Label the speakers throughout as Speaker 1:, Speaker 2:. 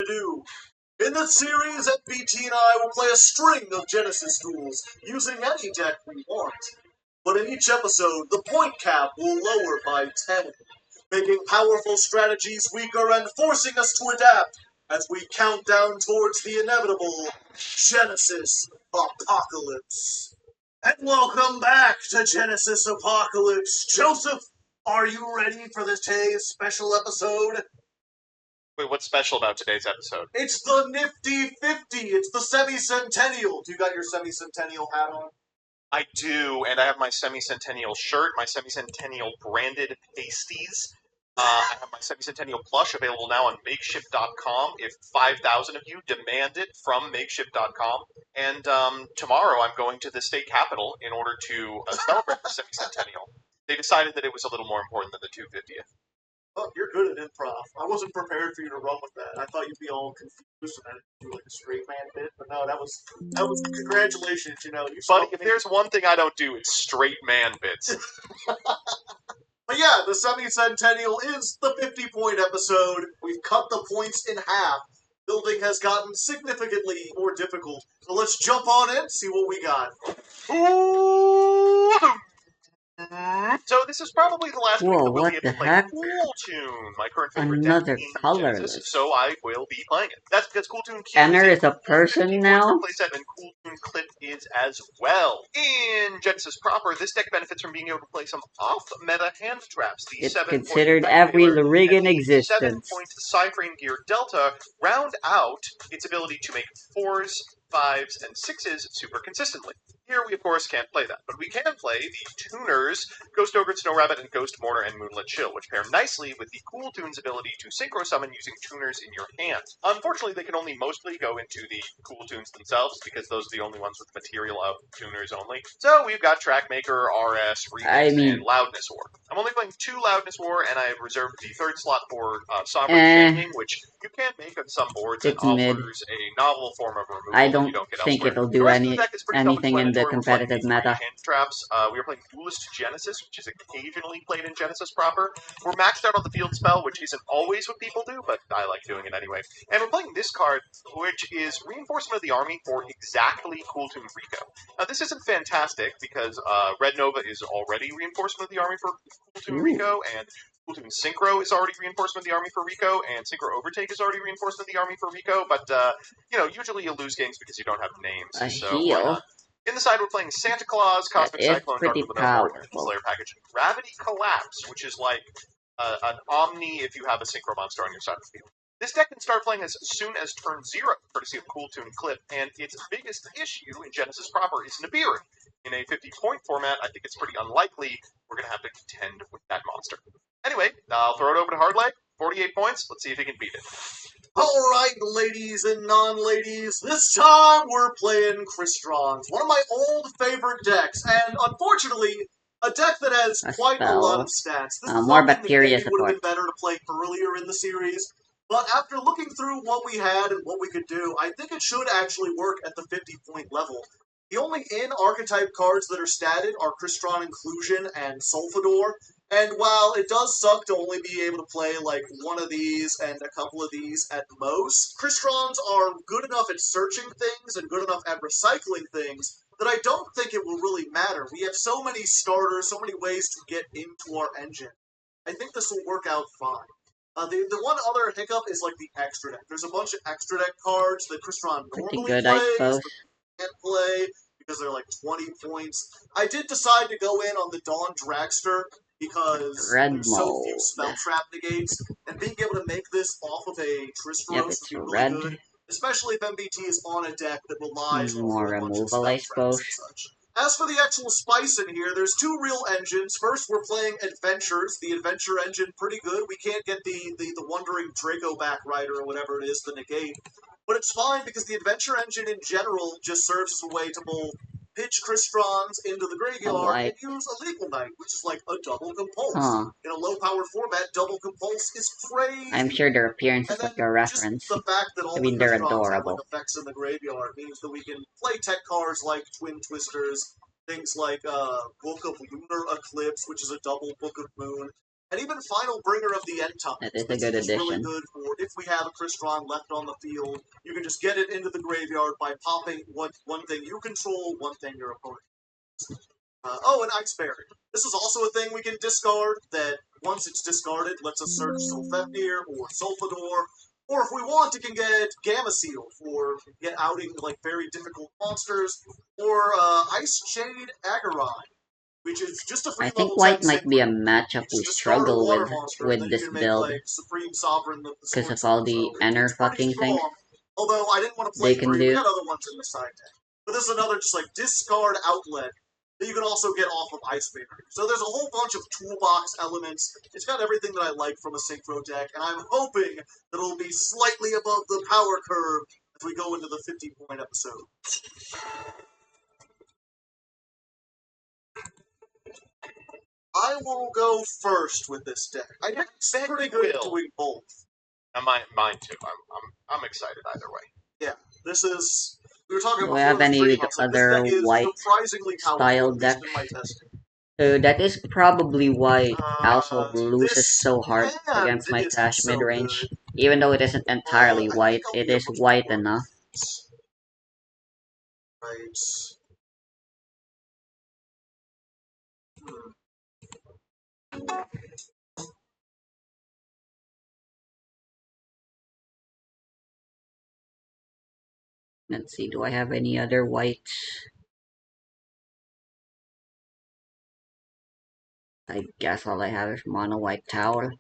Speaker 1: do. In this series, MBT and I will play a string of Genesis duels, using any deck we want. But in each episode, the point cap will lower by 10, making powerful strategies weaker and forcing us to adapt as we count down towards the inevitable Genesis Apocalypse. And welcome back to Genesis Apocalypse. Joseph, are you ready for today's special episode?
Speaker 2: Wait, what's special about today's episode?
Speaker 1: It's the Nifty 50. It's the semi-centennial. Do you got your semi-centennial hat on?
Speaker 2: I do, and I have my semi-centennial shirt, my semi-centennial branded pasties. I have my semi-centennial plush available now on makeshift.com if 5,000 of you demand it from makeshift.com. And tomorrow I'm going to the state capitol in order to celebrate the semi-centennial. They decided that it was a little more important than the 250th.
Speaker 1: Oh, you're good at improv. I wasn't prepared for you to run with that. I thought you'd be all confused and do like a straight man bit, but no, that was congratulations. You know, you.
Speaker 2: Buddy, if there's one thing I don't do, it's straight man bits.
Speaker 1: But yeah, the semi-centennial is the 50-point episode. We've cut the points in half. Building has gotten significantly more difficult. So let's jump on in, see what we got.
Speaker 2: So this is probably the last week that we'll be able to play
Speaker 3: heck?
Speaker 2: Cool Tune, my current favorite
Speaker 3: Another
Speaker 2: deck in
Speaker 3: colorless.
Speaker 2: Genesis, so I will be playing it. That's because Cool Tune Q
Speaker 3: Enter is a person now?
Speaker 2: playset, and Cool Tune Clip is as well. In Genesis proper, this deck benefits from being able to play some off-meta hand traps. The
Speaker 3: It's
Speaker 2: 7-point
Speaker 3: considered
Speaker 2: Effect
Speaker 3: every
Speaker 2: Dealer
Speaker 3: Lyric in
Speaker 2: and the
Speaker 3: existence.
Speaker 2: 7-point Cyframe Gear Delta round out its ability to make 4s, 5s, and 6s super consistently. Here we, of course, can't play that, but we can play the tuners Ghost Ogre, Snow Rabbit, and Ghost Mortar and Moonlit Chill, which pair nicely with the Cool Tune's ability to synchro summon using tuners in your hand. Unfortunately, they can only mostly go into the Cool Tunes themselves, because those are the only ones with material of tuners only. So we've got Trackmaker, RS, Remix, and Loudness War. I'm only playing 2 Loudness War, and I have reserved the 3rd slot for Sovereign Shaming, which you can make on some boards and offers a novel form of removal
Speaker 3: I
Speaker 2: that you
Speaker 3: don't
Speaker 2: don't get
Speaker 3: think
Speaker 2: elsewhere.
Speaker 3: it'll do anything in the
Speaker 2: We're playing
Speaker 3: competitive
Speaker 2: these
Speaker 3: meta.
Speaker 2: hand traps. We are playing Duelist Genesis, which is occasionally played in Genesis proper. We're maxed out on the field spell, which isn't always what people do, but I like doing it anyway. And we're playing this card, which is Reinforcement of the Army for exactly Cool Tune Rico. Now, this isn't fantastic, because Red Nova is already Reinforcement of the Army for Cool Tune Rico, and Cool Tune Synchro is already Reinforcement of the Army for Rico, and Synchro Overtake is already Reinforcement of the Army for Rico, but, you know, usually you lose games because you don't have names, so why not? In the side, we're playing Santa Claus, Cosmic Cyclone, Dark Luminous, Slayer Package, and Gravity Collapse, which is like an Omni if you have a Synchro Monster on your side of the field. This deck can start playing as soon as turn 0, courtesy of Cool Tune Clip, and its biggest issue in Genesis proper is Nibiru. In a 50-point format, I think it's pretty unlikely we're going to have to contend with that monster. Anyway, I'll throw it over to Hardleg. 48 points, let's see if he can beat it.
Speaker 1: Alright, ladies and non-ladies, this time we're playing Crystron's, one of my old favorite decks, and unfortunately, a deck that has quite a lot of stats. This is
Speaker 3: more
Speaker 1: something
Speaker 3: bacteria
Speaker 1: that maybe would have been better to play earlier in the series, but after looking through what we had and what we could do, I think it should actually work at the 50-point level. The only in-archetype cards that are statted are Crystron Inclusion and Solfador, and while it does suck to only be able to play, like, one of these and a couple of these at most, Crystrons are good enough at searching things and good enough at recycling things that I don't think it will really matter. We have so many starters, so many ways to get into our engine. I think this will work out fine. The one other hiccup is, like, the extra deck. There's a bunch of extra deck cards that Crystron normally plays, but can't play because they're, like, 20 points. I did decide to go in on the Dawn Dragster, because there's so few spell trap negates, and being able to make this off of a Tristros would be really good, especially if MBT is on a deck that relies on a bunch of spell traps and such. As for the actual spice in here, there's 2 real engines. First, we're playing Adventures, the Adventure engine, pretty good. We can't get the Wandering Draco back Rider or whatever it is, the negate, but it's fine because the Adventure engine in general just serves as a way to both pitch Crystrons into the graveyard and use a Legal Knight, which is like a double compulse. In a low-power format, double compulse is crazy.
Speaker 3: I'm sure their appearance is like a reference.
Speaker 1: The fact that all
Speaker 3: I mean,
Speaker 1: the
Speaker 3: they're
Speaker 1: Crystrons have
Speaker 3: adorable.
Speaker 1: like effects in the graveyard means that we can play tech cards like Twin Twisters, things like Book of Lunar Eclipse, which is a double Book of Moon, And even Final Bringer of the End Times.
Speaker 3: That is a
Speaker 1: This
Speaker 3: good
Speaker 1: is really
Speaker 3: addition.
Speaker 1: good for if we have a Crystron left on the field. You can just get it into the graveyard by popping one thing you control, one thing your opponent. Oh, an Ice Berry. This is also a thing we can discard that once it's discarded lets us search Sulfethir or Sulfador. Or if we want, it can get Gamma Seal for get outing like very difficult monsters. Or Ice Shade Agarine, which is just a free
Speaker 3: I think
Speaker 1: level 10
Speaker 3: white might be a
Speaker 1: synchro.
Speaker 3: matchup we
Speaker 1: Discard a
Speaker 3: struggle
Speaker 1: water monster, and
Speaker 3: with
Speaker 1: then you
Speaker 3: this
Speaker 1: can make
Speaker 3: build
Speaker 1: like Supreme Sovereign of the
Speaker 3: because of
Speaker 1: Sword
Speaker 3: all
Speaker 1: Seal.
Speaker 3: the
Speaker 1: So
Speaker 3: enter
Speaker 1: it's pretty
Speaker 3: fucking things
Speaker 1: strong. Although I didn't want to play
Speaker 3: they can
Speaker 1: 3, we
Speaker 3: do.
Speaker 1: had other ones in the side deck. But this is another just like discard outlet that you can also get off of Ice Barrier. So there's a whole bunch of toolbox elements. It's got everything that I like from a synchro deck, and I'm hoping that it'll be slightly above the power curve as we go into the 50-point episode. I will go first with this deck. I think it's pretty good at doing both.
Speaker 2: Mine too. I'm excited either way.
Speaker 1: Yeah, this is. We were talking
Speaker 3: Do I
Speaker 1: before
Speaker 3: have
Speaker 1: the
Speaker 3: any
Speaker 1: stream. I was like, this
Speaker 3: other
Speaker 1: deck is
Speaker 3: white
Speaker 1: surprisingly powerful,
Speaker 3: style
Speaker 1: at least
Speaker 3: deck?
Speaker 1: in my testing.
Speaker 3: That is probably why also loses
Speaker 1: This
Speaker 3: so hard
Speaker 1: hand
Speaker 3: against my
Speaker 1: isn't
Speaker 3: cash
Speaker 1: so
Speaker 3: mid-range.
Speaker 1: good.
Speaker 3: Even though it isn't entirely
Speaker 1: I
Speaker 3: white,
Speaker 1: think I'll
Speaker 3: it
Speaker 1: be a
Speaker 3: is
Speaker 1: push
Speaker 3: white
Speaker 1: forward.
Speaker 3: enough.
Speaker 1: Right. Hmm.
Speaker 3: Let's see, do I have any other white? I guess all I have is mono white tower.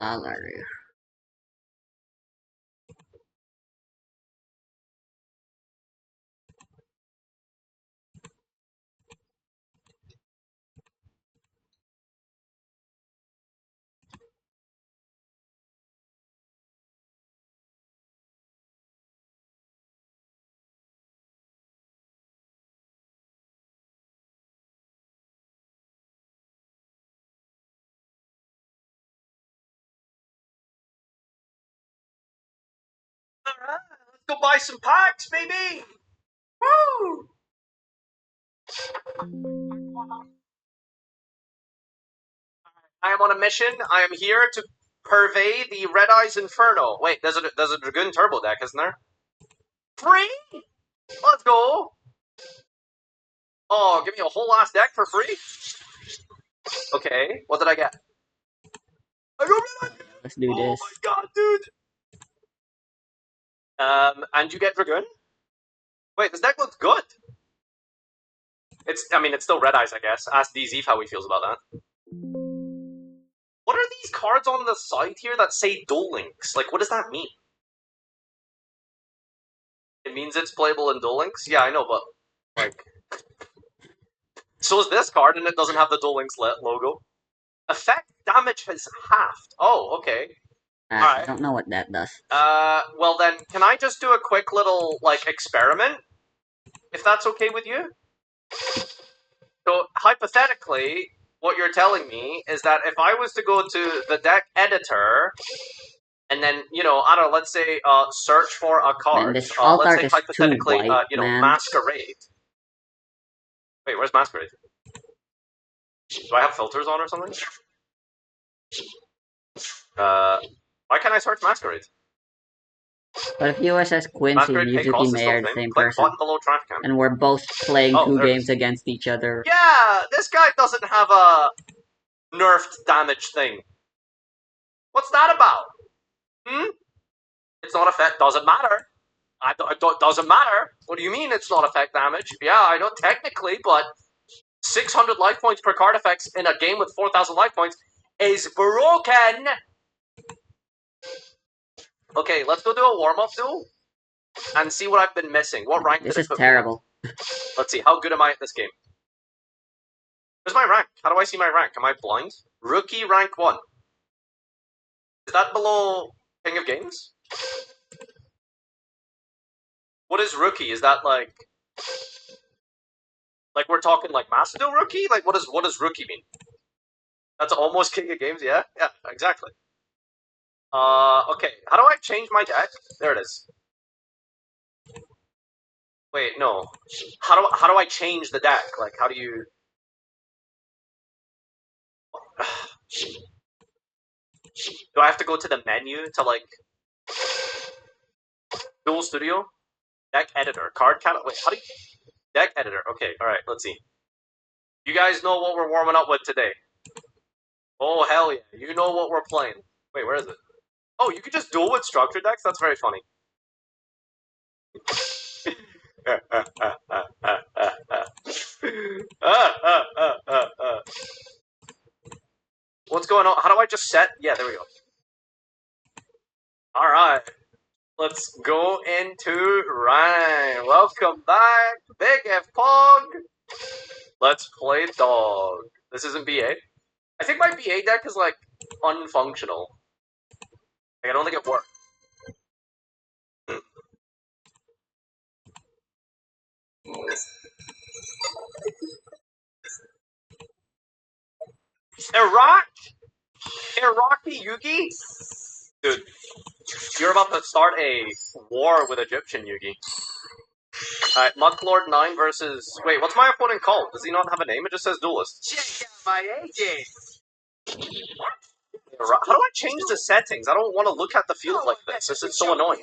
Speaker 3: Dollar.
Speaker 2: Alright, let's go buy some packs, baby! Woo! I am on a mission. I am here to purvey the Red Eyes Inferno. Wait, there's a Dragoon Turbo deck, isn't there? Free? Let's go! Oh, give me a whole ass deck for free? Okay, what did I get? I got Red Eyes!
Speaker 3: Let's do
Speaker 2: Oh
Speaker 3: this.
Speaker 2: my god, dude! And you get Dragoon? Wait, this deck looks good. It's still Red Eyes, I guess. Ask DZ how he feels about that. What are these cards on the side here that say Duel Links? Like, what does that mean? It means it's playable in Duel Links? Yeah, I know, but, like... So is this card, and it doesn't have the Duel Links logo. Effect damage has halved. Oh, okay.
Speaker 3: I don't know what that does.
Speaker 2: Well then, can I just do a quick little, like, experiment? If that's okay with you? So, hypothetically, what you're telling me is that if I was to go to the deck editor, and then, I don't know, let's say, search for a card.
Speaker 3: Man, this alt
Speaker 2: let's
Speaker 3: art
Speaker 2: say
Speaker 3: is
Speaker 2: hypothetically,
Speaker 3: too white, man.
Speaker 2: Masquerade. Wait, where's Masquerade? Do I have filters on or something? Why can't I search Masquerade?
Speaker 3: But if USS Quincy and
Speaker 2: Upgrade pay
Speaker 3: Yuzuki
Speaker 2: cost is
Speaker 3: Mei
Speaker 2: still
Speaker 3: are
Speaker 2: the
Speaker 3: the
Speaker 2: same.
Speaker 3: same
Speaker 2: Click
Speaker 3: person,
Speaker 2: button below trash can.
Speaker 3: and we're both playing
Speaker 2: Oh,
Speaker 3: two
Speaker 2: there it
Speaker 3: games
Speaker 2: is.
Speaker 3: against each other.
Speaker 2: Yeah, this guy doesn't have a nerfed damage thing. What's that about? It's not effect. Doesn't matter. Doesn't matter. What do you mean it's not effect damage? Yeah, I know technically, but 600 life points per card effects in a game with 4,000 life points is broken. Okay, let's go do a warm-up duel and see what I've been missing. What rank
Speaker 3: This
Speaker 2: did it
Speaker 3: is
Speaker 2: put
Speaker 3: terrible.
Speaker 2: me at? Let's see. How good am I at this game? Where's my rank? How do I see my rank? Am I blind? Rookie rank 1. Is that below King of Games? What is rookie? Is that like we're talking like Master Duel rookie? Like what does rookie mean? That's almost King of Games, yeah? Yeah, exactly. Okay. How do I change my deck? There it is. Wait, no. How do I change the deck? Like how do you do I have to go to the menu to like Dual Studio? Deck editor. Card catalog. Wait, how do you deck editor? Okay, alright, let's see. You guys know what we're warming up with today. Oh hell yeah. You know what we're playing. Wait, where is it? Oh, you could just duel with structure decks? That's very funny. What's going on? How do I just set? Yeah, there we go. Alright. Let's go into Ryan. Welcome back, Big F Pog. Let's play Dog. This isn't BA. I think my BA deck is like unfunctional. Like, I don't think it works. Iraqi Yugi? Dude, you're about to start a war with Egyptian Yugi. Alright, Monklord 9 versus... Wait, what's my opponent called? Does he not have a name? It just says Duelist.
Speaker 4: Check out my A-game.
Speaker 2: How do I change the settings? I don't want to look at the field like this. This is so annoying.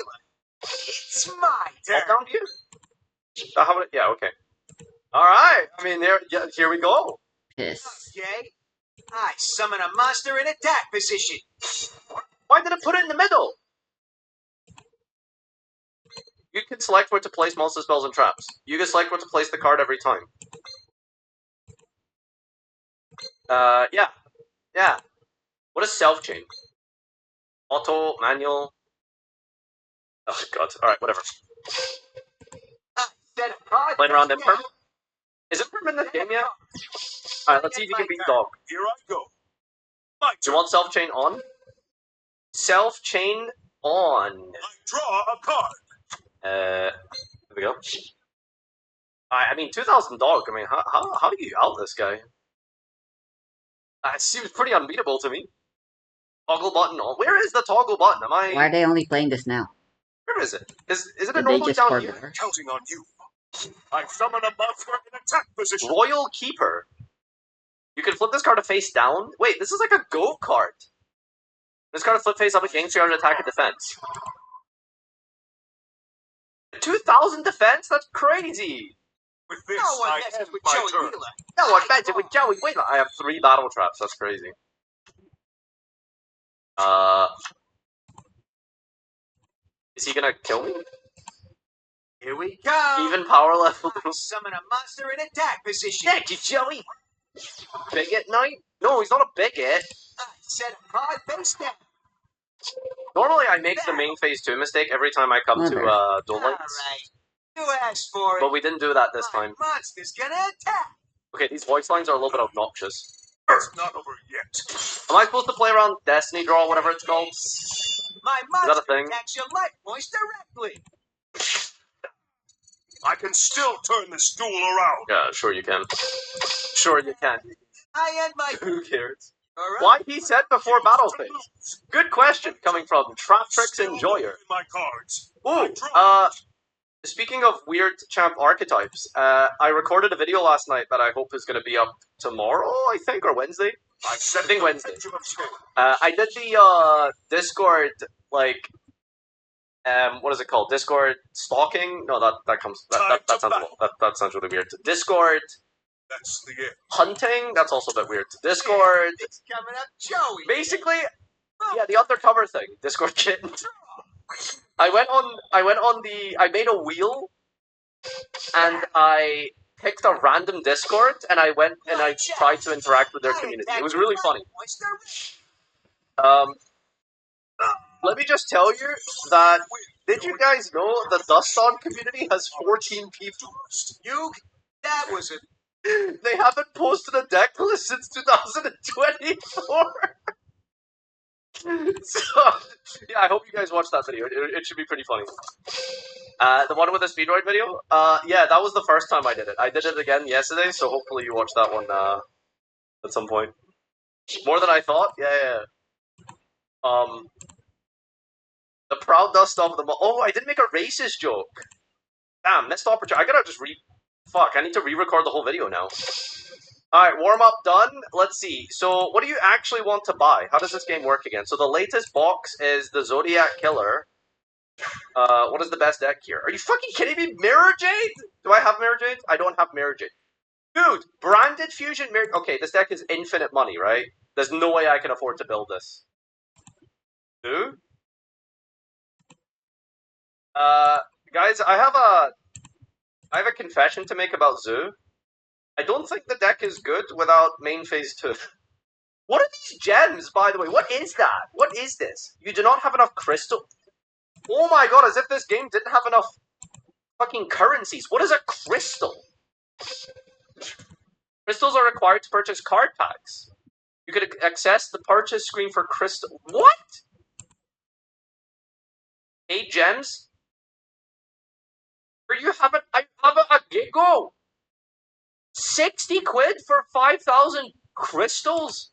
Speaker 4: It's my turn.
Speaker 2: All down to you? How about it? Yeah, okay. Alright, I mean, here we go.
Speaker 3: Piss.
Speaker 4: Okay. I summon a monster in attack position.
Speaker 2: Why did it put it in the middle? You can select where to place monster spells and traps. You can select where to place the card every time. Yeah. Yeah. What is self-chain? Auto, manual... Oh, God. Alright, whatever. Playing around Imperm? Is Imperm in this game yet? Alright, let's see if you can beat Dog.
Speaker 4: Here I go.
Speaker 2: Do you want self-chain on? Self-chain on.
Speaker 4: I draw a card.
Speaker 2: Here we go. I mean, 2,000 Dog, I mean, how do you out this guy? It seems pretty unbeatable to me. Toggle button on. Where is the toggle button? Am I...
Speaker 3: Why are they only playing this now?
Speaker 2: Where is it? Is it
Speaker 3: Did they
Speaker 2: normally
Speaker 3: just
Speaker 2: down
Speaker 3: forget
Speaker 2: here?
Speaker 3: her?
Speaker 4: Counting on you. I summon a monster in attack position.
Speaker 2: Royal Keeper. You can flip this card to face down. Wait, this is like a go card. This card is flip face up against your attack and defense. 2,000 defense? That's crazy.
Speaker 4: With this,
Speaker 5: No one
Speaker 4: I
Speaker 5: messes
Speaker 4: end
Speaker 5: with
Speaker 4: my
Speaker 5: Joey
Speaker 4: turn.
Speaker 5: Wheeler.
Speaker 2: No one matches with Joey Wheeler. I have 3 battle traps. That's crazy. Is he gonna kill me?
Speaker 4: Here we go.
Speaker 2: Even power level.
Speaker 4: I summon a monster in attack position.
Speaker 2: Thank you, Joey. Bigot Knight? No, he's not a bigot.
Speaker 4: I set a card face down.
Speaker 2: Normally, I make the main phase 2 mistake every time I come to Duel
Speaker 4: All
Speaker 2: Links.
Speaker 4: right. You asked for it.
Speaker 2: But we didn't do that this
Speaker 4: My
Speaker 2: time.
Speaker 4: monster's gonna attack.
Speaker 2: Okay, these voice lines are a little bit obnoxious.
Speaker 4: It's not over yet.
Speaker 2: Am I supposed to play around Destiny Draw, whatever it's called?
Speaker 4: My
Speaker 2: that a
Speaker 4: monster
Speaker 2: thing?
Speaker 4: attacks your life points directly. I can still turn this duel around.
Speaker 2: Yeah, sure you can. Sure you can.
Speaker 4: I end my...
Speaker 2: Who cares?
Speaker 4: All right.
Speaker 2: Why he said before battle phase? Good question, coming from Trap Tricks
Speaker 4: Still
Speaker 2: Enjoyer.
Speaker 4: moving my cards.
Speaker 2: Ooh, speaking of weird champ archetypes, I recorded a video last night that I hope is going to be up tomorrow, I think, or Wednesday.
Speaker 4: I
Speaker 2: think Wednesday.
Speaker 4: pendulum scale.
Speaker 2: I did the Discord, like, what is it called? Discord stalking? No, that sounds really weird. Discord
Speaker 4: That's the end.
Speaker 2: hunting? That's also a bit weird. Discord.
Speaker 4: It's coming up, Joey.
Speaker 2: Basically, yeah, the undercover thing. Discord kitten. I made a wheel, and I picked a random Discord, and I went and I tried to interact with their community. It was really funny. Let me just tell you that, did you guys know the Dust On community has 14 people?
Speaker 4: That was it.
Speaker 2: They haven't posted a deck list since 2024. So, yeah, I hope you guys watched that video. It should be pretty funny. The one with the Speedroid video? Yeah, that was the first time I did it. I did it again yesterday, so hopefully you watched that one at some point. More than I thought? Yeah. The proud dust of the... Oh, I didn't make a racist joke. Damn, missed opportunity. I gotta just Fuck, I need to re-record the whole video now. Alright, warm-up done. Let's see. So, what do you actually want to buy? How does this game work again? So, the latest box is the Zodiac Killer. What is the best deck here? Are you fucking kidding me? Mirror Jade? Do I have Mirror Jade? I don't have Mirror Jade. Dude, Branded Fusion Mirror... Okay, this deck is infinite money, right? There's no way I can afford to build this. Dude? Guys, I have a confession to make about Zoo. I don't think the deck is good without main phase 2. What are these gems, by the way? What is that? What is this? You do not have enough crystal... Oh my god, as if this game didn't have enough fucking currencies. What is a crystal? Crystals are required to purchase card packs. You could access the purchase screen for crystal... What? 8 gems? I have a giggle. 60 quid for 5,000 crystals?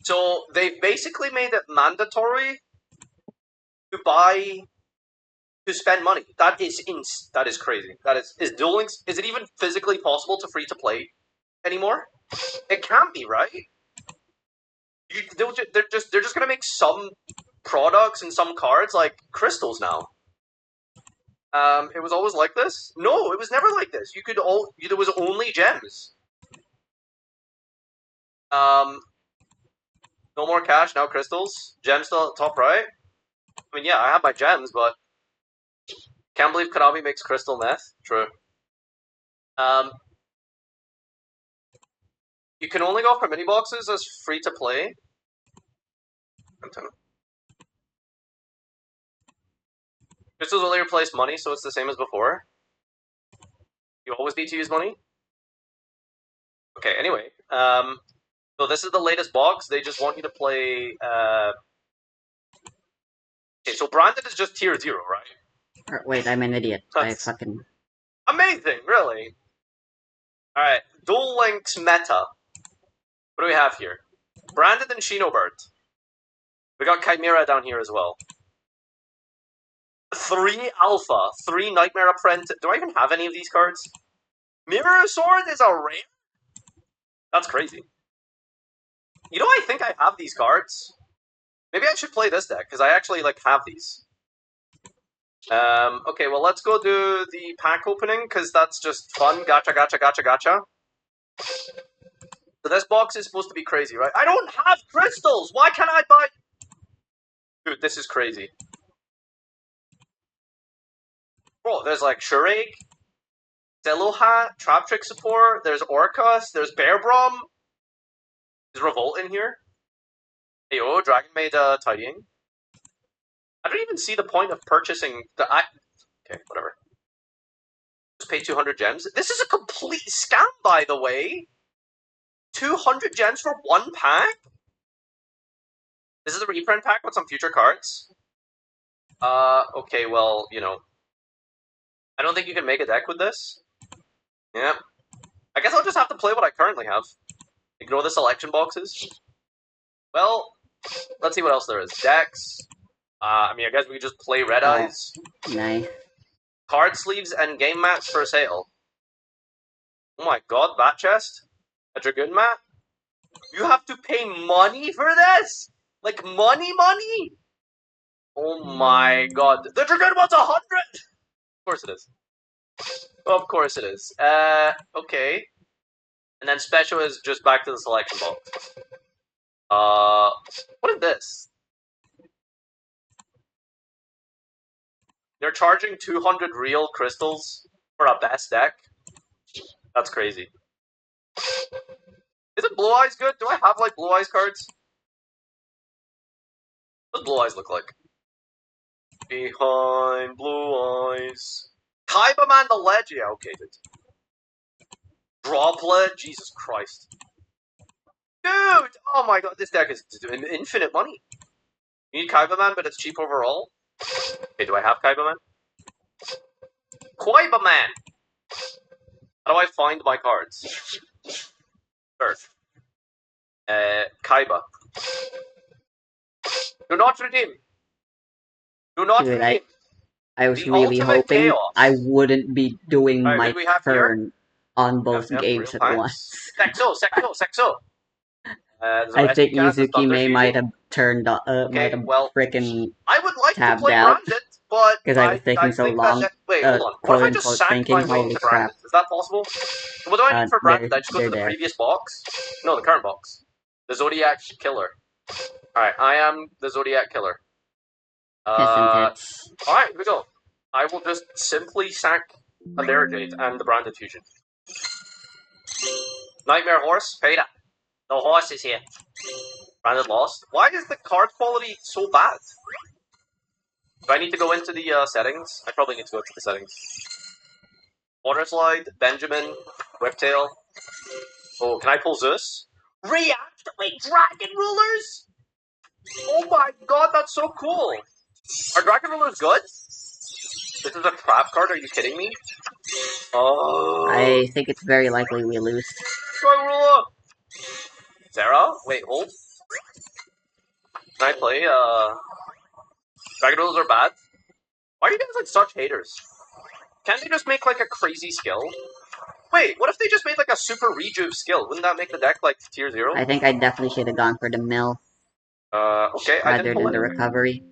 Speaker 2: So, they've basically made it mandatory to spend money. That is crazy. Is Duel Links, is it even physically possible to free to play anymore? It can't be, right? They're just gonna make some products and some cards like crystals now. It was always like this? No, it was never like this. There was only gems. No more cash, now crystals. Gems still at top right. I mean, yeah, I have my gems, but can't believe Konami makes crystal meth. True. You can only go for mini boxes as free to play. Crystals only replace money, so it's the same as before. You always need to use money. Okay, anyway. So this is the latest box. They just want you to play... Okay, so Branded is just tier 0, right?
Speaker 3: Wait, I'm an idiot. I fucking...
Speaker 2: Amazing, really. Alright, Duel Links meta. What do we have here? Branded and Shinobird. We got Chimera down here as well. 3 Alpha, 3 Nightmare Apprentice. Do I even have any of these cards? Mirror Sword is a rare? That's crazy. You know, I think I have these cards. Maybe I should play this deck, because I actually, have these. Okay, well, let's go do the pack opening, because that's just fun. Gacha, gacha, gacha, gacha. So this box is supposed to be crazy, right? I don't have crystals! Why can't I buy... Dude, this is crazy. Bro, there's, Shurake, Zelohat, Trap Trick Support, there's Orcus, there's Bear Brom. Is Revolt in here? Hey, oh, Dragon Maid Tidying. I don't even see the point of purchasing the... Okay, whatever. Just pay 200 gems. This is a complete scam, by the way. 200 gems for 1 pack? This is a reprint pack with some future cards. Okay, well, I don't think you can make a deck with this. Yeah. I guess I'll just have to play what I currently have. Ignore the selection boxes. Well, let's see what else there is. Decks. I guess we could just play Red Eyes.
Speaker 3: Nice.
Speaker 2: Card sleeves and game mats for sale. Oh my god, bat chest? A Dragoon mat? You have to pay money for this? Money?
Speaker 5: Oh my god. The Dragoon one's 100! Of course it is. Of course it is. Okay. And then special is just back to the selection box. What is this? They're charging 200 real crystals for a best deck? That's crazy. Isn't Blue Eyes good? Do I have, like, Blue Eyes cards? What does Blue Eyes look like? Behind Blue Eyes. Kaiba Man the Ledge? Yeah, okay, dude. Droplet? Jesus Christ. Dude! Oh my god, this deck is infinite money. You need Kaiba Man, but it's cheap overall? Okay, do I have Kaiba Man? Kaiba Man! How do I find my cards? Earth. Kaiba. Do not redeem. Do not
Speaker 3: Dude,
Speaker 5: redeem.
Speaker 3: I was
Speaker 5: The
Speaker 3: really
Speaker 5: ultimate
Speaker 3: hoping
Speaker 5: chaos.
Speaker 3: I wouldn't be doing
Speaker 5: Alright,
Speaker 3: my
Speaker 5: who do we have here?
Speaker 3: turn on both
Speaker 5: Yep,
Speaker 3: games
Speaker 5: real
Speaker 3: at
Speaker 5: time.
Speaker 3: once.
Speaker 5: Sexo.
Speaker 3: I think
Speaker 5: Izuki
Speaker 3: Mizuki might have turned on, might have
Speaker 5: well,
Speaker 3: frickin'
Speaker 5: I would like to
Speaker 3: tabbed
Speaker 5: play
Speaker 3: out.
Speaker 5: Branded, but
Speaker 3: 'Cause I was taking so
Speaker 5: think
Speaker 3: long,
Speaker 5: wait, hold on. What
Speaker 3: quote
Speaker 5: if I just
Speaker 3: unquote
Speaker 5: sack my
Speaker 3: thinking,
Speaker 5: way
Speaker 3: holy
Speaker 5: into
Speaker 3: crap.
Speaker 5: Branded? Is that possible? What do I need for Branded? I just go to
Speaker 3: they're
Speaker 5: the
Speaker 3: there.
Speaker 5: previous box? No, the current box. The Zodiac Killer. Alright, I am the Zodiac Killer.
Speaker 3: Piss and tits.
Speaker 5: Alright, here we go. I will just simply sack a Larrogate and the Branded Fusion. Nightmare Horse, Peter. The horse is here. Branded lost. Why is the card quality so bad? Do I need to go into the settings? I probably need to go into the settings. Water Slide, Benjamin, Whiptail. Oh, can I pull Zeus? Reactivate Dragon Rulers? Oh my god, that's so cool! Are Dragon Rulers good? This is a trap card, are you kidding me? Oh.
Speaker 3: I think it's very likely we lose.
Speaker 5: Dragon Ruler! Sarah? Wait, hold. Can I play, Dragon Rulers are bad? Why are you guys like such haters? Can't they just make like a crazy skill? Wait, what if they just made like a super rejuve skill? Wouldn't that make the deck like tier 0?
Speaker 3: I think I definitely should have gone for the mill
Speaker 5: Okay, I
Speaker 3: rather
Speaker 5: didn't pull
Speaker 3: than the
Speaker 5: anything.
Speaker 3: recovery.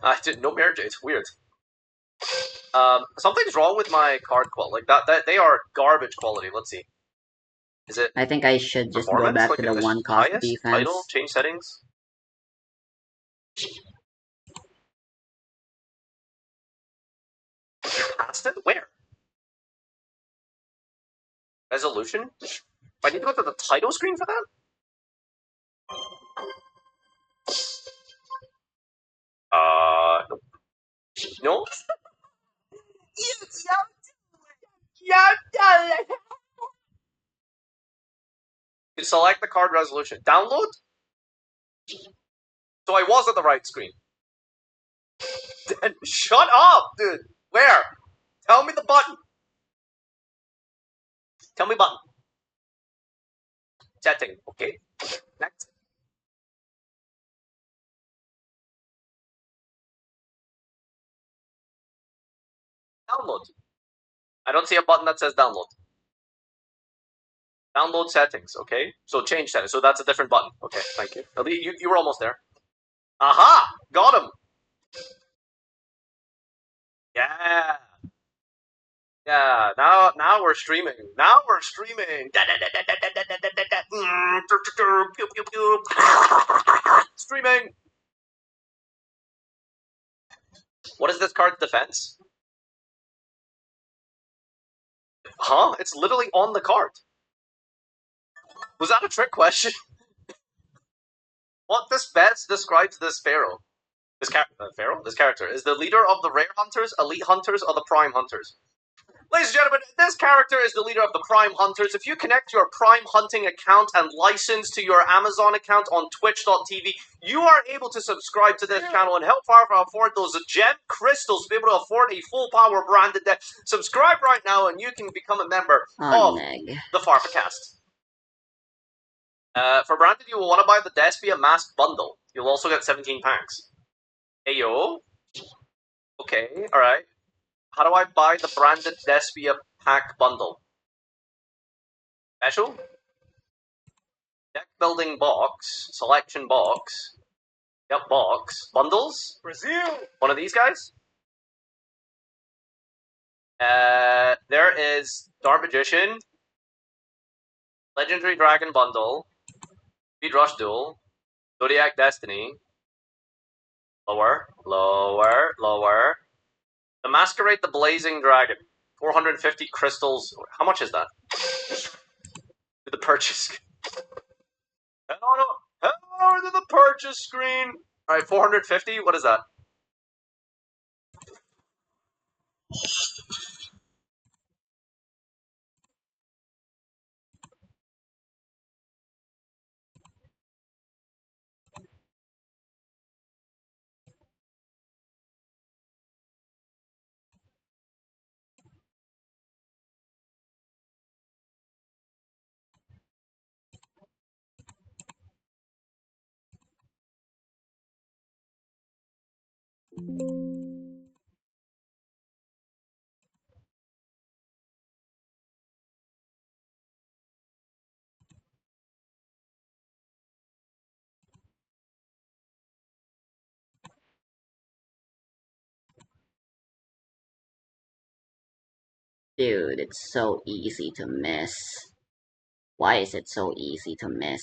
Speaker 5: I did no marriage. It's weird. Something's wrong with my card quality. Like that they are garbage quality. Let's see. Is it
Speaker 3: I think I should just go
Speaker 5: performance?
Speaker 3: back
Speaker 5: Like
Speaker 3: to the
Speaker 5: the
Speaker 3: one cost
Speaker 5: highest
Speaker 3: defense.
Speaker 5: title? Change settings. Past it? Where? Resolution? I need to go to the title screen for that? Nope. No? You select the card resolution. Download? So I was at the right screen. Shut up, dude! Where? Tell me the button. Tell me button. Setting. Okay. Next. Download. I don't see a button that says download. Download settings, okay? So change settings. So that's a different button. Okay, thank you. You were almost there. Aha! Got him! Yeah! Yeah, now we're streaming. Now we're streaming! Streaming! What is this card's defense? Huh? It's literally on the card. Was that a trick question? What this best describes this pharaoh. This character is the leader of the rare hunters, elite hunters, or the prime hunters. Ladies and gentlemen, this character is the leader of the Prime Hunters. If you connect your Prime Hunting account and license to your Amazon account on Twitch.tv, you are able to subscribe to this channel and help Firefly afford those gem crystals to be able to afford a full power branded deck. Subscribe right now and you can become a member of the Farfacast. For branded, you will want to buy the Despia Mask Bundle. You'll also get 17 packs. Ayo. Okay, alright. How do I buy the branded Despia pack bundle? Special? Deck building box, selection box. Yep, box. Bundles?
Speaker 4: Brazil.
Speaker 5: One of these guys? There is Dark Magician, Legendary Dragon Bundle, Speed Rush Duel, Zodiac Destiny, lower, lower, lower. The Masquerade the Blazing Dragon, 450 crystals. How much is that? To the purchase. Hello to the purchase screen. Alright, 450. What is that?
Speaker 3: Dude, it's so easy to miss. Why is it so easy to miss?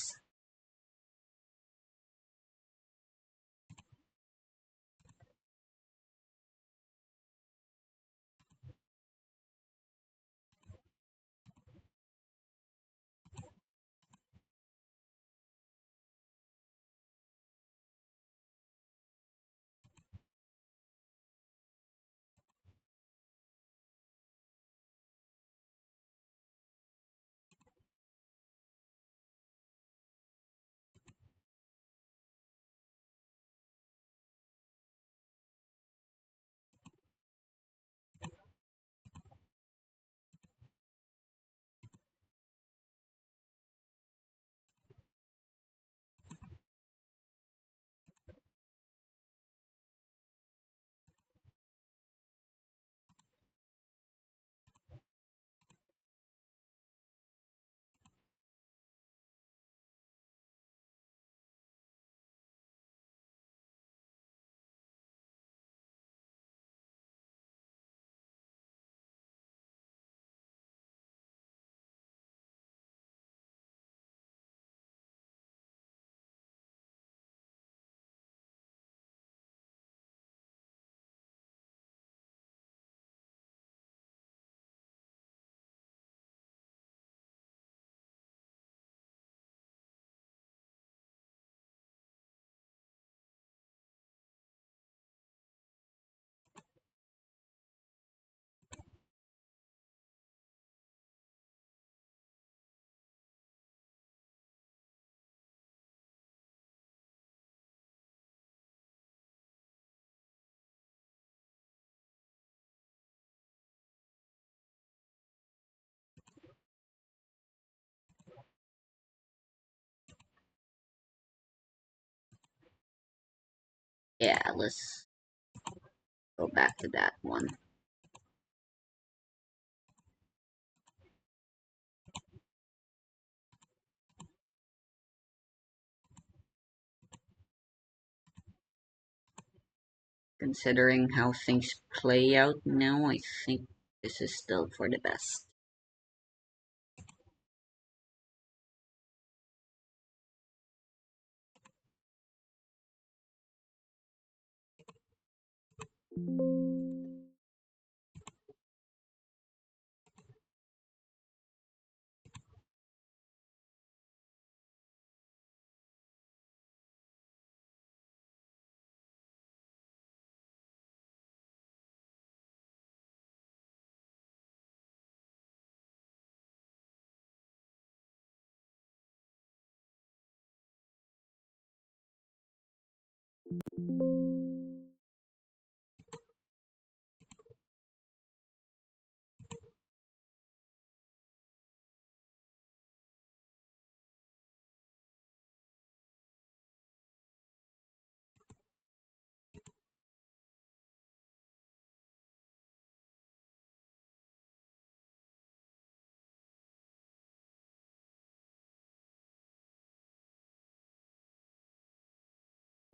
Speaker 3: Yeah, let's go back to that one. Considering how things play out now, I think this is still for the best.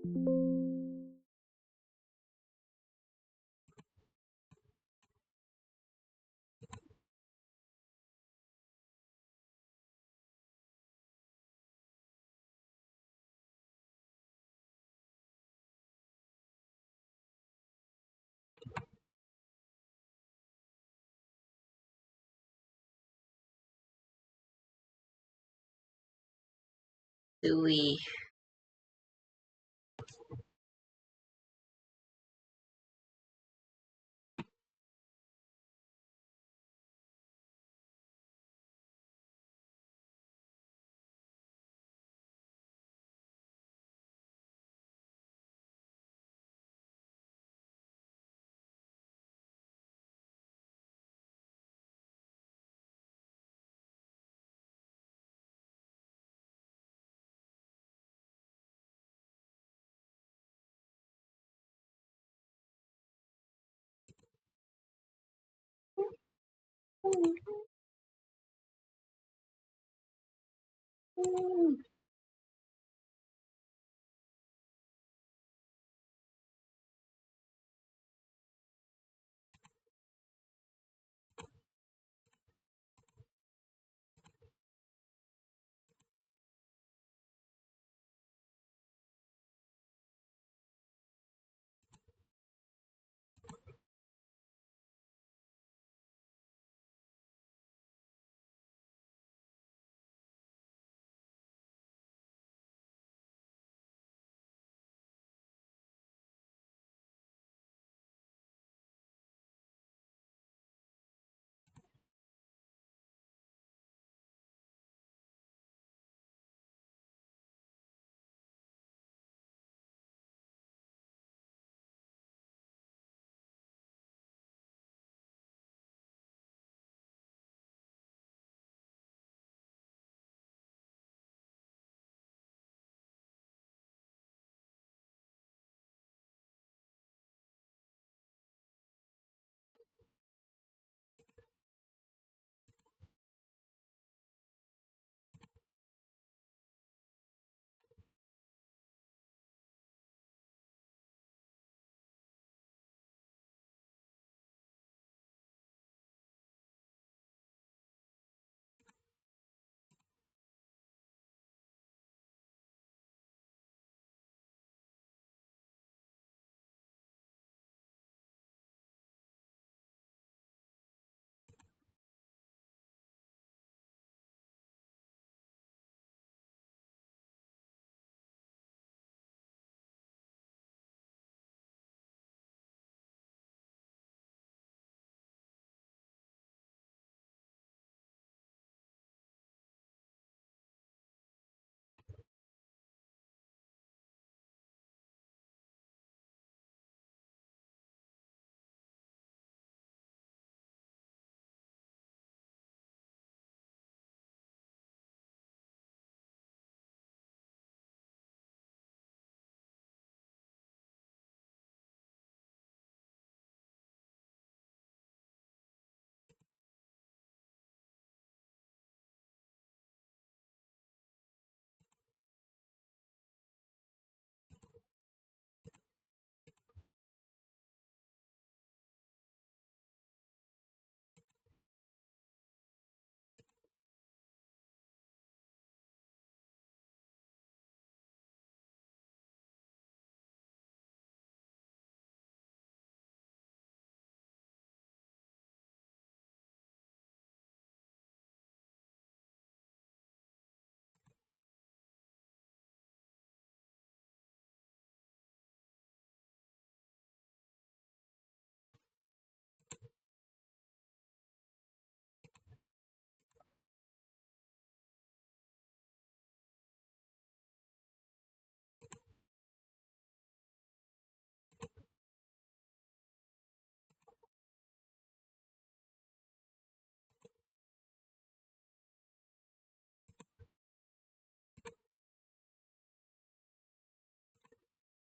Speaker 3: Do we?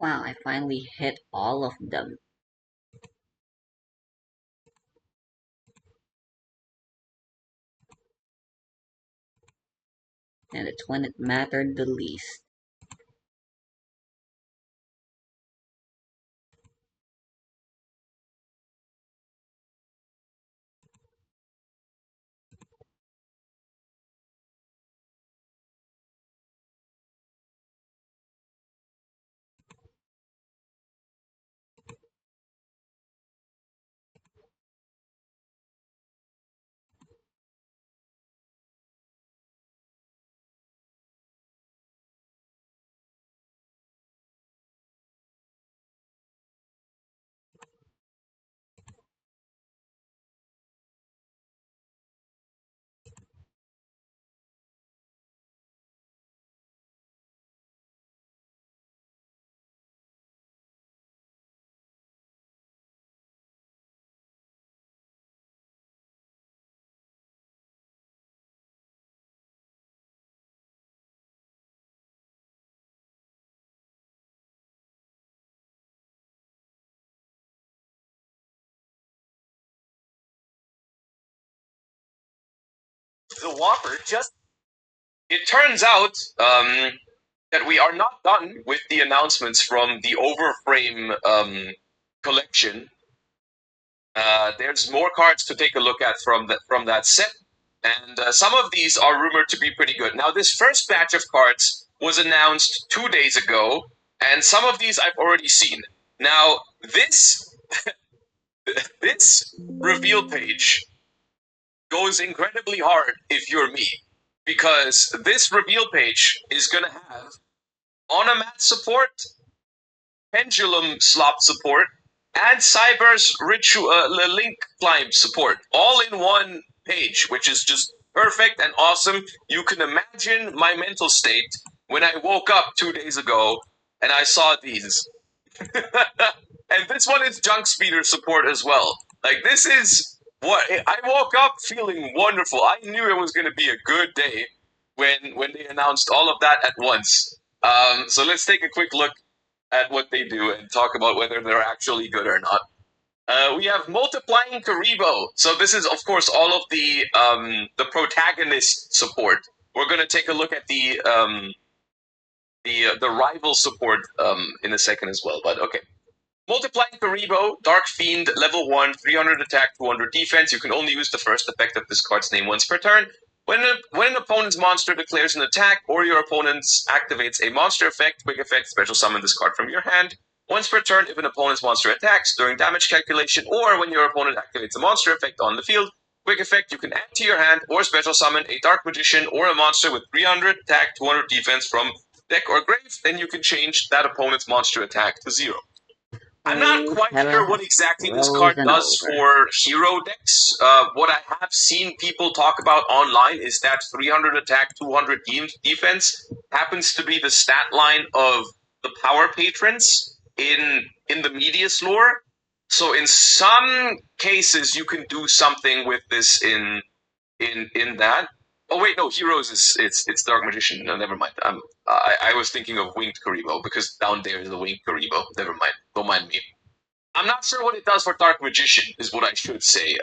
Speaker 3: Wow, I finally hit all of them. And it's when it mattered the least.
Speaker 5: The Whopper just...
Speaker 6: It turns out that we are not done with the announcements from the Overframe collection. There's more cards to take a look at from that set, and some of these are rumored to be pretty good. Now, this first batch of cards was announced 2 days ago, and some of these I've already seen. Now, this this reveal page goes incredibly hard if you're me, because this reveal page is going to have Onomat support, Pendulum Slop support, and Cyber's Link Climb support, all in one page, which is just perfect and awesome. You can imagine my mental state when I woke up 2 days ago and I saw these. And this one is Junk Speeder support as well. Like, this is what I woke up feeling wonderful. I knew it was going to be a good day when they announced all of that at once. So let's take a quick look at what they do and talk about whether they're actually good or not. We have Multiplying Karibo. So this is, of course, all of the protagonist support. We're going to take a look at the rival support in a second as well. But okay. Multiplying Karibo, Dark Fiend, level 1, 300 attack, 200 defense. You can only use the first effect of this card's name once per turn. When an opponent's monster declares an attack, or your opponent activates a monster effect, quick effect, special summon this card from your hand. Once per turn, if an opponent's monster attacks, during damage calculation, or when your opponent activates a monster effect on the field, quick effect, you can add to your hand, or special summon a Dark Magician, or a monster with 300 attack, 200 defense from deck or grave, then you can change that opponent's monster attack to 0. I'm not quite sure what exactly this card does for hero decks. What I have seen people talk about online is that 300 attack, 200 defense happens to be the stat line of the power patrons in the Medius lore. So in some cases, you can do something with this in that. Oh wait, no, heroes is it's Dark Magician. No, never mind. I was thinking of Winged Karibo because down there is the Winged Karibo. Never mind. Don't mind me. I'm not sure what it does for Dark Magician, is what I should say.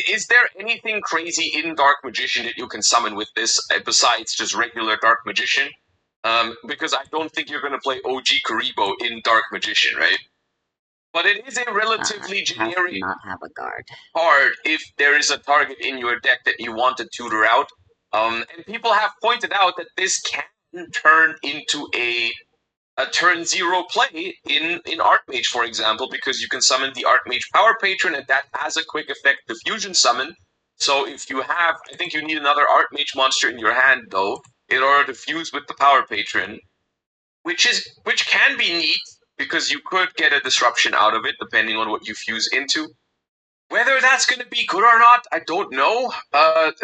Speaker 6: Is there anything crazy in Dark Magician that you can summon with this besides just regular Dark Magician? Because I don't think you're going to play OG Karibo in Dark Magician, right? But it is a relatively generic
Speaker 3: not have a guard
Speaker 6: card if there is a target in your deck that you want to tutor out. And people have pointed out that this can turn into a turn 0 play in Archmage, for example, because you can summon the Archmage Power Patron, and that has a quick effect diffusion summon. So if you have, I think you need another Archmage monster in your hand, though, in order to fuse with the Power Patron, which can be neat, because you could get a disruption out of it, depending on what you fuse into. Whether that's going to be good or not, I don't know.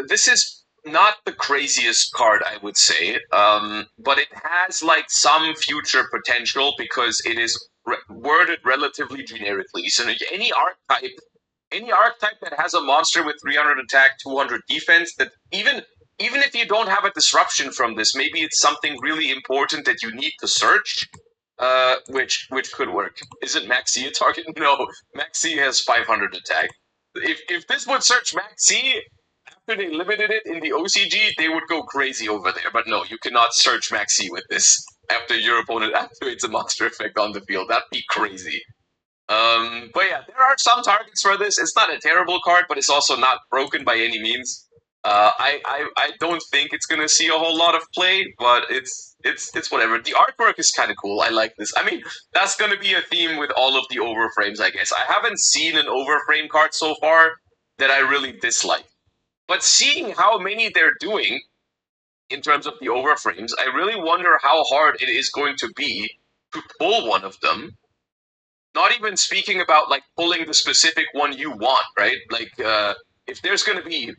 Speaker 6: This is not the craziest card, I would say, but it has like some future potential because it is worded relatively generically. So any archetype that has a monster with 300 attack, 200 defense, that even if you don't have a disruption from this, maybe it's something really important that you need to search. Which could work. Isn't Maxi a target? No, Maxi has 500 attack. If this would search Maxi, after they limited it in the OCG, they would go crazy over there. But no, you cannot search Maxi with this after your opponent activates a monster effect on the field. That'd be crazy. But yeah, there are some targets for this. It's not a terrible card, but it's also not broken by any means. I don't think it's gonna see a whole lot of play, but it's whatever. The artwork is kind of cool. I like this. I mean, that's gonna be a theme with all of the overframes, I guess. I haven't seen an overframe card so far that I really dislike. But seeing how many they're doing in terms of the overframes, I really wonder how hard it is going to be to pull one of them. Not even speaking about like pulling the specific one you want, right? Like if there's going to be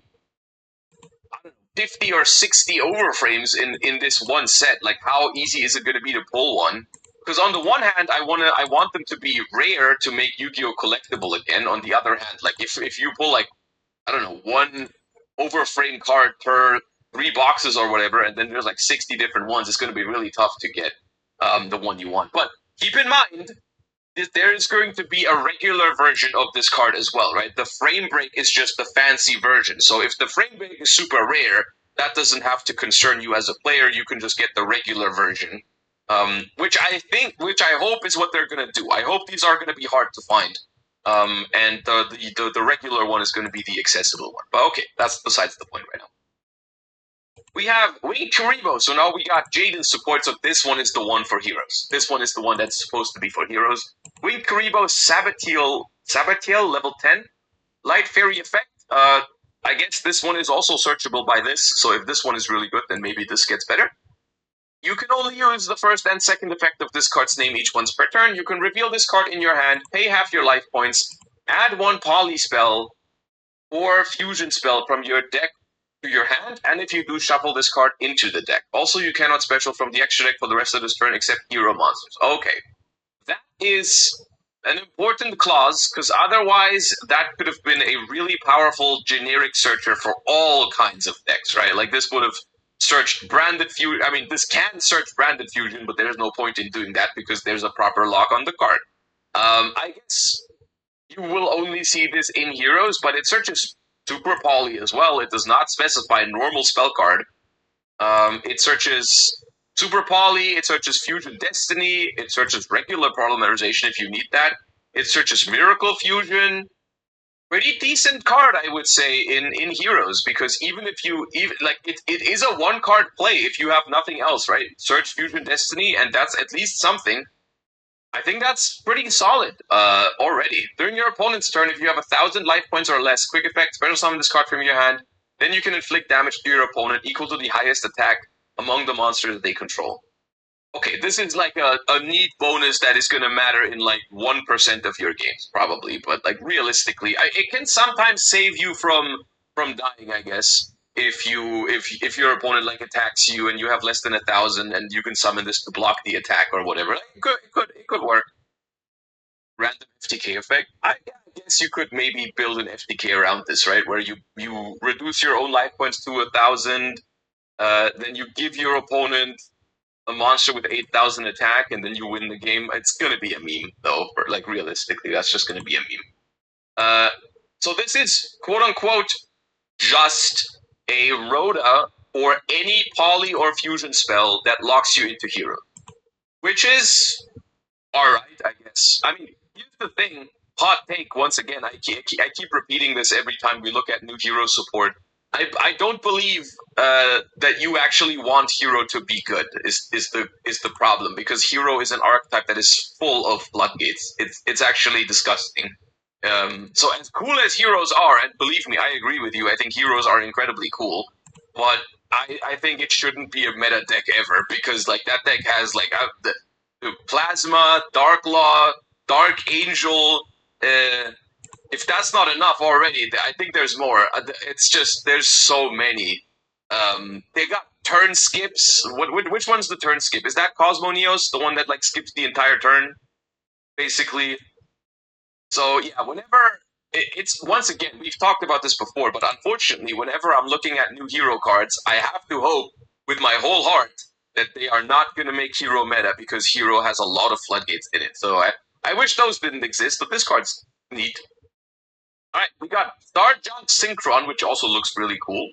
Speaker 6: 50 or 60 overframes in this one set, like how easy is it going to be to pull one? Because on the one hand, I want them to be rare to make Yu-Gi-Oh collectible again. On the other hand, like if you pull like, I don't know, one overframe card per 3 boxes or whatever, and then there's like 60 different ones, it's going to be really tough to get the one you want. But keep in mind, there is going to be a regular version of this card as well, right? The frame break is just the fancy version. So if the frame break is super rare, that doesn't have to concern you as a player. You can just get the regular version, which I hope is what they're going to do. I hope these are going to be hard to find, and the regular one is going to be the accessible one. But okay, that's besides the point right now. We have Wayne Karibo, so now we got Jaden's support, so this one is the one for heroes. This one is the one that's supposed to be for heroes. Wayne Karibo, Sabatiel, level 10. Light Fairy Effect. I guess this one is also searchable by this, so if this one is really good, then maybe this gets better. You can only use the first and second effect of this card's name each once per turn. You can reveal this card in your hand, pay half your life points, add one Poly spell or Fusion spell from your deck to your hand, and if you do, shuffle this card into the deck. Also, you cannot special from the extra deck for the rest of this turn except hero monsters. Okay. That is an important clause, because otherwise that could have been a really powerful generic searcher for all kinds of decks, right? Like this would have searched Branded Fusion. I mean, this can search Branded Fusion, but there's no point in doing that because there's a proper lock on the card. I guess you will only see this in heroes, but it searches Super Poly as well. It does not specify normal spell card. It searches Super Poly, it searches Fusion Destiny, it searches regular polymerization if you need that. It searches Miracle Fusion. Pretty decent card, I would say, in heroes, because even if you it is a one card play if you have nothing else, right? Search Fusion Destiny, and that's at least something. I think that's pretty solid already. During your opponent's turn, if you have 1,000 life points or less, quick effect, special summon this card from your hand, then you can inflict damage to your opponent equal to the highest attack among the monsters that they control. Okay, this is like a neat bonus that is going to matter in like 1% of your games, probably. But like realistically, it can sometimes save you from dying, I guess. If your opponent like attacks you and you have less than 1,000 and you can summon this to block the attack or whatever, it could work. Random FTK effect. I guess you could maybe build an FTK around this, right? Where you reduce your own life points to 1,000, then you give your opponent a monster with 8,000 attack, and then you win the game. It's gonna be a meme, though. Or, like realistically, that's just gonna be a meme. So this is quote unquote just a Rhoda or any Poly or Fusion spell that locks you into hero, which is alright, I guess. I mean, here's the thing. Hot take, once again, I keep repeating this every time we look at new hero support. I don't believe that you actually want hero to be good is the problem, because hero is an archetype that is full of floodgates. It's actually disgusting. So as cool as heroes are, and believe me, I agree with you. I think heroes are incredibly cool, but I think it shouldn't be a meta deck ever, because like that deck has like the Plasma, Dark Law, Dark Angel. If that's not enough already, I think there's more. It's just there's so many. They got turn skips. Which one's the turn skip? Is that Cosmo Neos, the one that like skips the entire turn, basically? So yeah, whenever it's once again, we've talked about this before, but unfortunately, whenever I'm looking at new hero cards, I have to hope with my whole heart that they are not going to make hero meta, because hero has a lot of floodgates in it. So I wish those didn't exist, but this card's neat. Alright, we got Star Junk Synchron, which also looks really cool.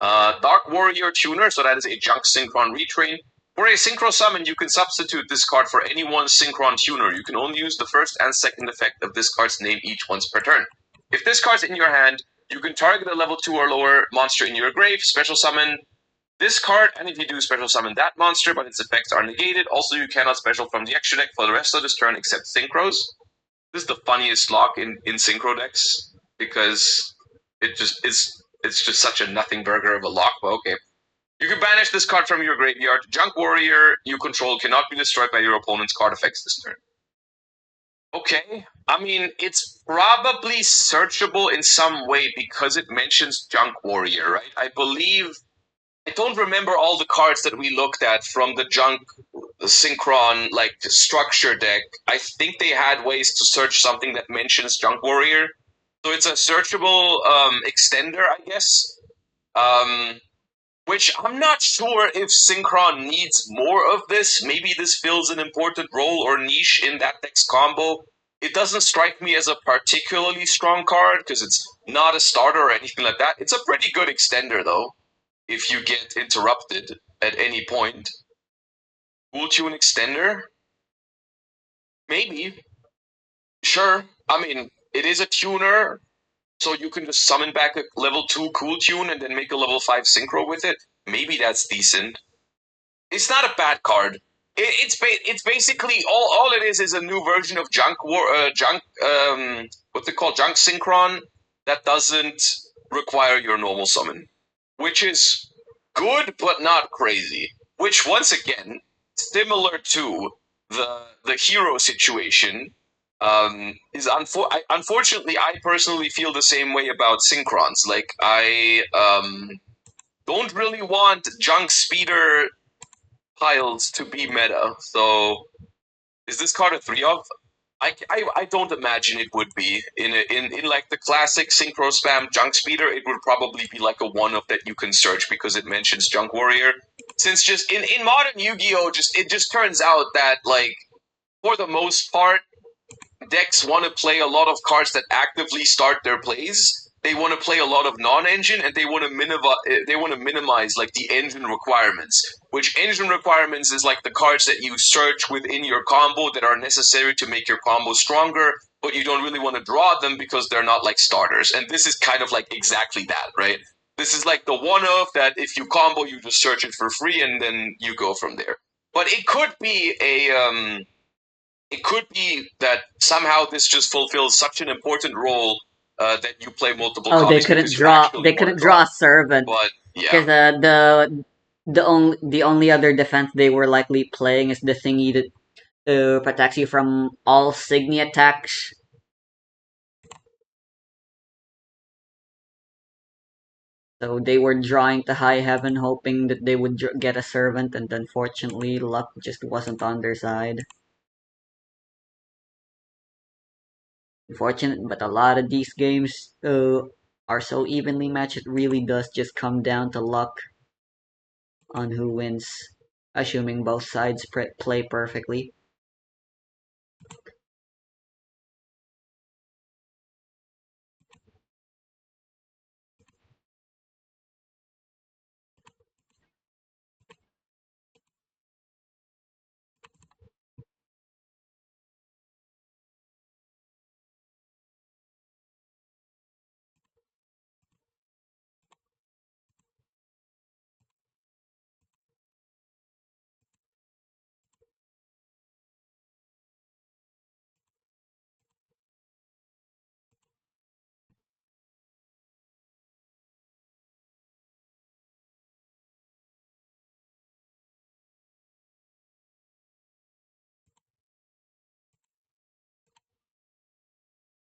Speaker 6: Dark Warrior Tuner, so that is a Junk Synchron retrain. For a Synchro Summon, you can substitute this card for any one Synchron Tuner. You can only use the first and second effect of this card's name each once per turn. If this card's in your hand, you can target a level 2 or lower monster in your grave, special summon this card, and if you do, special summon that monster, but its effects are negated. Also, you cannot special from the extra deck for the rest of this turn except Synchros. This is the funniest lock in Synchro decks, because it's just such a nothing burger of a lock, but okay. You can banish this card from your graveyard. Junk Warrior you control cannot be destroyed by your opponent's card effects this turn. Okay, I mean, it's probably searchable in some way because it mentions Junk Warrior, right? I don't remember all the cards that we looked at from the Junk Synchron like structure deck. I think they had ways to search something that mentions Junk Warrior. So it's a searchable extender, I guess. which I'm not sure if Synchron needs more of this. Maybe this fills an important role or niche in that deck's combo. It doesn't strike me as a particularly strong card because it's not a starter or anything like that. It's a pretty good extender, though, if you get interrupted at any point. Cool Tune extender? Maybe. Sure. I mean, it is a tuner, so you can just summon back a level 2 Cool Tune and then make a level 5 Synchro with it. Maybe that's decent. It's not a bad card. It's basically all it is a new version of what's it called, Junk Synchron that doesn't require your normal summon, which is good but not crazy. Which once again, similar to the hero situation, unfortunately I personally feel the same way about Synchrons. Like I don't really want Junk Speeder piles to be meta. So is this card a 3 of? I don't imagine it would be in like the classic synchro spam junk speeder. It would probably be like a 1 of that you can search because it mentions junk warrior. Since just in modern Yu-Gi-Oh, it just turns out that like for the most part decks want to play a lot of cards that actively start their plays. They want to play a lot of non-engine, and they want to minimize like the engine requirements. Which engine requirements is like the cards that you search within your combo that are necessary to make your combo stronger, but you don't really want to draw them because they're not like starters. And this is kind of like exactly that, right? This is like the one of that if you combo, you just search it for free, and then you go from there. But it could be it could be that somehow this just fulfills such an important role that you play multiple
Speaker 3: Oh, they
Speaker 6: copies
Speaker 3: couldn't
Speaker 6: because you
Speaker 3: draw.
Speaker 6: actually
Speaker 3: They
Speaker 6: want to
Speaker 3: couldn't
Speaker 6: draw
Speaker 3: draw a
Speaker 6: them.
Speaker 3: servant
Speaker 6: But
Speaker 3: because
Speaker 6: yeah,
Speaker 3: the only other defense they were likely playing is the thingy that protects you from all Signy attacks. So they were drawing to high heaven, hoping that they would get a servant, and unfortunately, luck just wasn't on their side. Unfortunate, but a lot of these games are so evenly matched, it really does just come down to luck on who wins, assuming both sides play perfectly.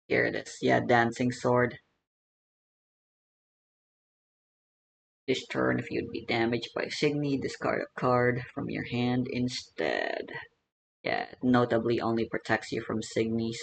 Speaker 3: Here it is. Yeah, Dancing Sword. This turn, if you'd be damaged by Signy, discard a card from your hand instead. Yeah, it notably only protects you from Signies.